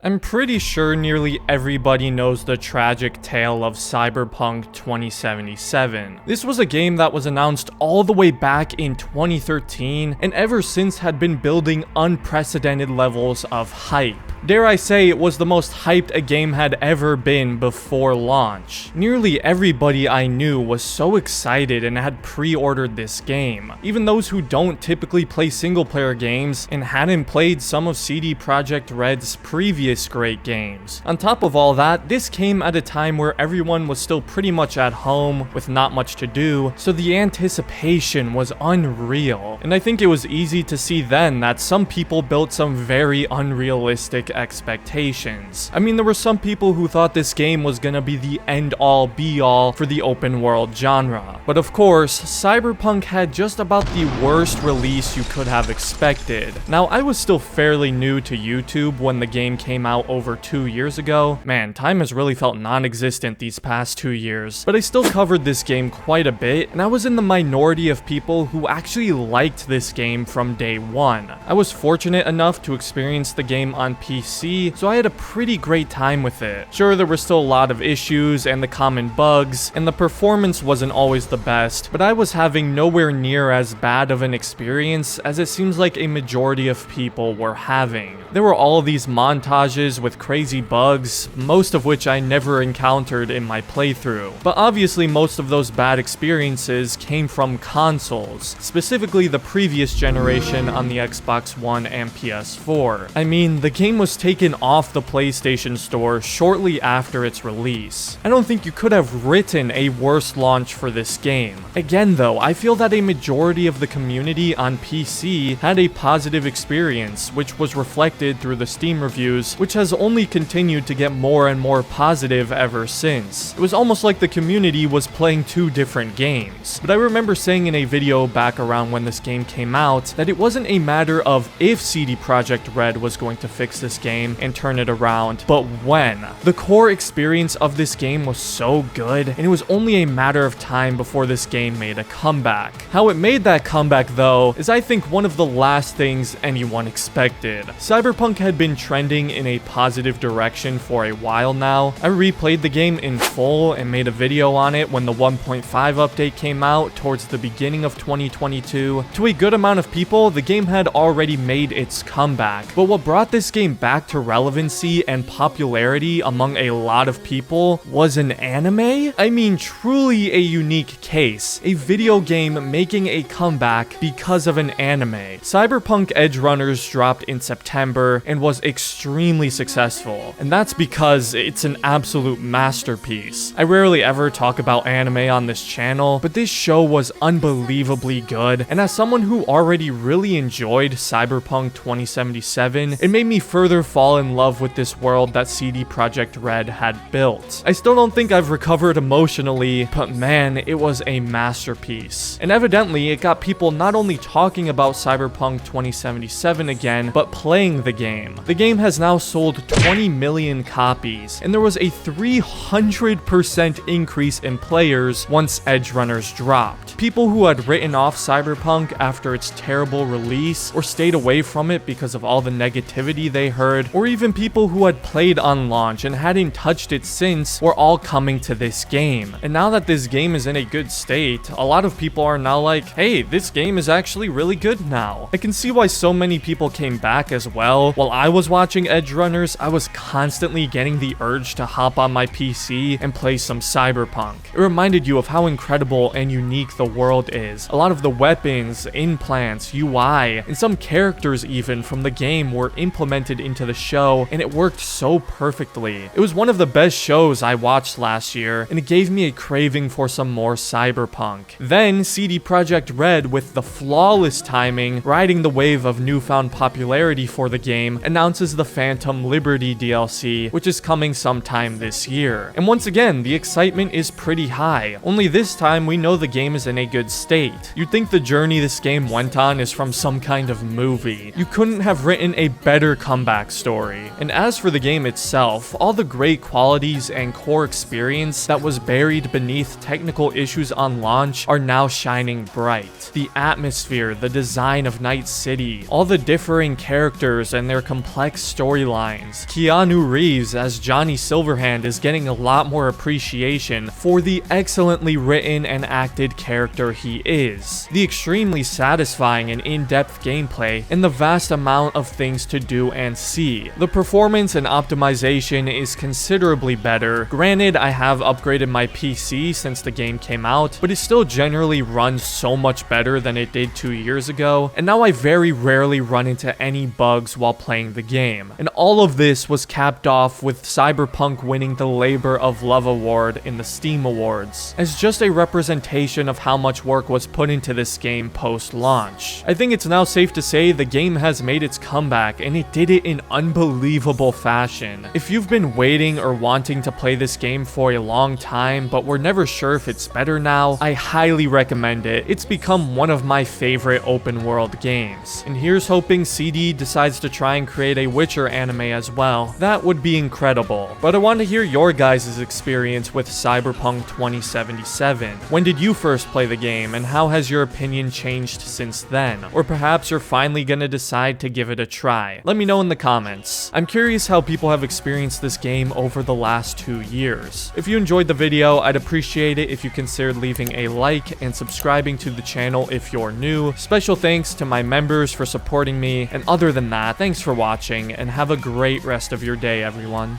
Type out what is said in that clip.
I'm pretty sure nearly everybody knows the tragic tale of Cyberpunk 2077. This was a game that was announced all the way back in 2013 and ever since had been building unprecedented levels of hype. Dare I say, it was the most hyped a game had ever been before launch. Nearly everybody I knew was so excited and had pre-ordered this game. Even those who don't typically play single-player games and hadn't played some of CD Projekt Red's previous great games. On top of all that, this came at a time where everyone was still pretty much at home with not much to do, so the anticipation was unreal. And I think it was easy to see then that some people built some very unrealistic expectations. I mean, there were some people who thought this game was gonna be the end-all be-all for the open world genre. But of course, Cyberpunk had just about the worst release you could have expected. Now, I was still fairly new to YouTube when the game came out over 2 years ago. Man, time has really felt non-existent these past 2 years. But I still covered this game quite a bit, and I was in the minority of people who actually liked this game from day one. I was fortunate enough to experience the game on PC, so I had a pretty great time with it. Sure, there were still a lot of issues and the common bugs, and the performance wasn't always the best, but I was having nowhere near as bad of an experience as it seems like a majority of people were having. There were all these montages with crazy bugs, most of which I never encountered in my playthrough. But obviously most of those bad experiences came from consoles, specifically the previous generation on the Xbox One and PS4. I mean, the game was taken off the PlayStation Store shortly after its release. I don't think you could have written a worse launch for this game. Again though, I feel that a majority of the community on PC had a positive experience, which was reflected through the Steam reviews, which has only continued to get more and more positive ever since. It was almost like the community was playing two different games. But I remember saying in a video back around when this game came out that it wasn't a matter of if CD Projekt Red was going to fix this game and turn it around, but when. The core experience of this game was so good, and it was only a matter of time before this game made a comeback. How it made that comeback though is I think one of the last things anyone expected. Cyberpunk had been trending in a positive direction for a while now. I replayed the game in full and made a video on it when the 1.5 update came out towards the beginning of 2022. To a good amount of people, the game had already made its comeback, but what brought this game back to relevancy and popularity among a lot of people was an anime? I mean, truly a unique case. A video game making a comeback because of an anime. Cyberpunk Edgerunners dropped in September and was extremely successful, and that's because it's an absolute masterpiece. I rarely ever talk about anime on this channel, but this show was unbelievably good, and as someone who already really enjoyed Cyberpunk 2077, it made me further fall in love with this world that CD Projekt Red had built. I still don't think I've recovered emotionally, but man, it was a masterpiece. And evidently, it got people not only talking about Cyberpunk 2077 again, but playing the game. The game has now sold 20 million copies, and there was a 300% increase in players once Edgerunners dropped. People who had written off Cyberpunk after its terrible release, or stayed away from it because of all the negativity they heard, or even people who had played on launch and hadn't touched it since, were all coming to this game. And now that this game is in a good state, a lot of people are now like, hey, this game is actually really good now. I can see why so many people came back as well. While I was watching Edgerunners, I was constantly getting the urge to hop on my PC and play some Cyberpunk. It reminded you of how incredible and unique the world is. A lot of the weapons, implants, UI, and some characters even from the game were implemented into the show, and it worked so perfectly. It was one of the best shows I watched last year, and it gave me a craving for some more Cyberpunk. Then CD Projekt Red, with the flawless timing, riding the wave of newfound popularity for the game, announces the Phantom Liberty DLC, which is coming sometime this year. And once again, the excitement is pretty high, only this time we know the game is in a good state. You'd think the journey this game went on is from some kind of movie. You couldn't have written a better comeback backstory. And as for the game itself, all the great qualities and core experience that was buried beneath technical issues on launch are now shining bright. The atmosphere, the design of Night City, all the differing characters and their complex storylines. Keanu Reeves as Johnny Silverhand is getting a lot more appreciation for the excellently written and acted character he is. The extremely satisfying and in-depth gameplay, and the vast amount of things to do and see. The performance and optimization is considerably better. Granted, I have upgraded my PC since the game came out, but it still generally runs so much better than it did 2 years ago, and now I very rarely run into any bugs while playing the game. And all of this was capped off with Cyberpunk winning the Labor of Love award in the Steam Awards, as just a representation of how much work was put into this game post-launch. I think it's now safe to say the game has made its comeback, and it did it in unbelievable fashion. If you've been waiting or wanting to play this game for a long time, but were never sure if it's better now, I highly recommend it. It's become one of my favorite open world games. And here's hoping CD decides to try and create a Witcher anime as well. That would be incredible. But I want to hear your guys' experience with Cyberpunk 2077. When did you first play the game, and how has your opinion changed since then? Or perhaps you're finally gonna decide to give it a try. Let me know in the comments. I'm curious how people have experienced this game over the last 2 years. If you enjoyed the video, I'd appreciate it if you considered leaving a like and subscribing to the channel if you're new. Special thanks to my members for supporting me, and other than that, thanks for watching, and have a great rest of your day, everyone.